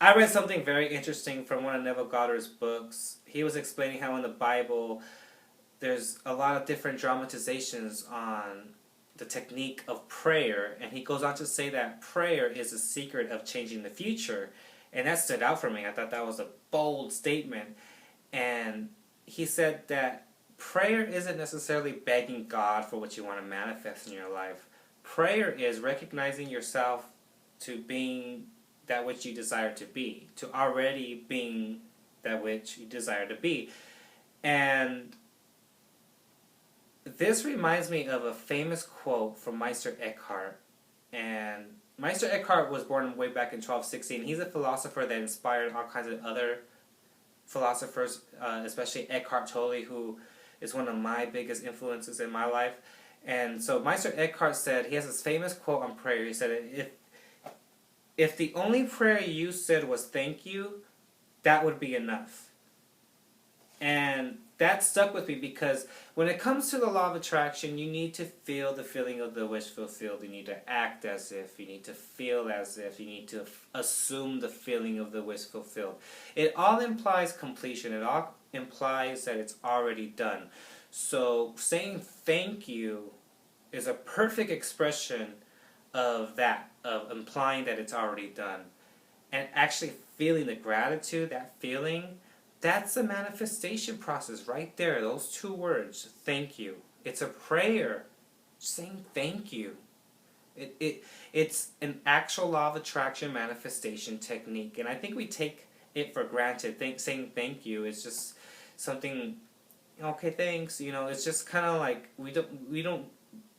I read something very interesting from one of Neville Goddard's books. He was explaining how in the Bible there's a lot of different dramatizations on the technique of prayer, and he goes on to say that prayer is the secret of changing the future. And that stood out for me. I thought that was a bold statement. And he said that prayer isn't necessarily begging God for what you want to manifest in your life. Prayer is recognizing yourself to being that which you desire to be, to already being that which you desire to be. And this reminds me of a famous quote from Meister Eckhart. And Meister Eckhart was born way back in 1216. He's a philosopher that inspired all kinds of other philosophers, especially Eckhart Tolle, who is one of my biggest influences in my life. And so Meister Eckhart said, he has this famous quote on prayer. He said, if the only prayer you said was thank you, that would be enough. And that stuck with me because when it comes to the law of attraction, you need to feel the feeling of the wish fulfilled. You need to act as if. You need to feel as if. You need to assume the feeling of the wish fulfilled. It all implies completion. It all implies that it's already done. So saying thank you is a perfect expression of that, of implying that it's already done. And actually feeling the gratitude, that feeling, that's a manifestation process right there. Those two words, thank you. It's a prayer saying thank you. It's an actual law of attraction manifestation technique. And I think we take it for granted. Saying thank you is just something, okay, thanks. It's just kind of like we don't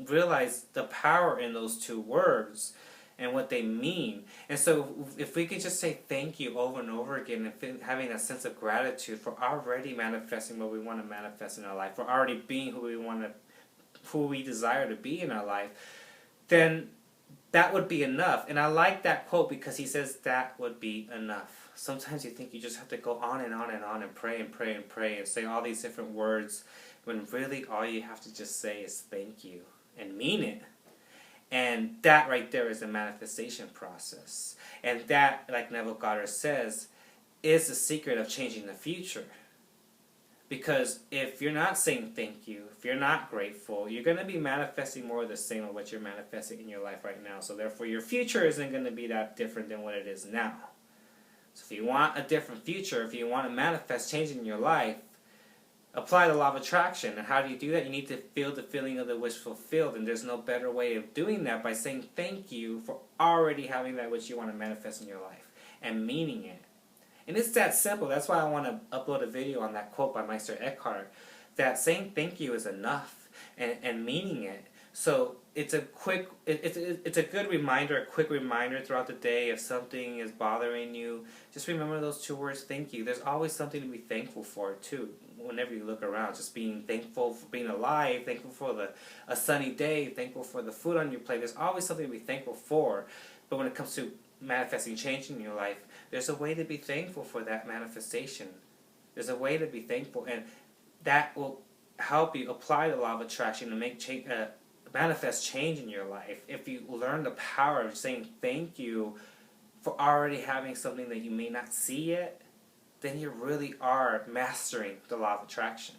realize the power in those two words and what they mean. And so if we could just say thank you over and over again and having a sense of gratitude for already manifesting what we want to manifest in our life, for already being who we desire to be in our life, then that would be enough. And I like that quote because he says that would be enough. Sometimes you think you just have to go on and on and on and pray and pray and pray and say all these different words when really all you have to just say is thank you and mean it. And that right there is a manifestation process. And that, like Neville Goddard says, is the secret of changing the future. Because if you're not saying thank you, if you're not grateful, you're going to be manifesting more of the same of what you're manifesting in your life right now. So therefore your future isn't going to be that different than what it is now. So if you want a different future, if you want to manifest change in your life, apply the law of attraction. And how do you do that? You need to feel the feeling of the wish fulfilled. And there's no better way of doing that by saying thank you for already having that which you want to manifest in your life and meaning it. And it's that simple. That's why I want to upload a video on that quote by Meister Eckhart, that saying thank you is enough and meaning it. So it's a good reminder, a quick reminder throughout the day if something is bothering you. Just remember those two words, thank you. There's always something to be thankful for too. Whenever you look around, just being thankful for being alive, thankful for a sunny day, thankful for the food on your plate. There's always something to be thankful for. But when it comes to manifesting change in your life, there's a way to be thankful for that manifestation. There's a way to be thankful, and that will help you apply the law of attraction and make manifest change in your life. If you learn the power of saying thank you for already having something that you may not see yet, then you really are mastering the law of attraction.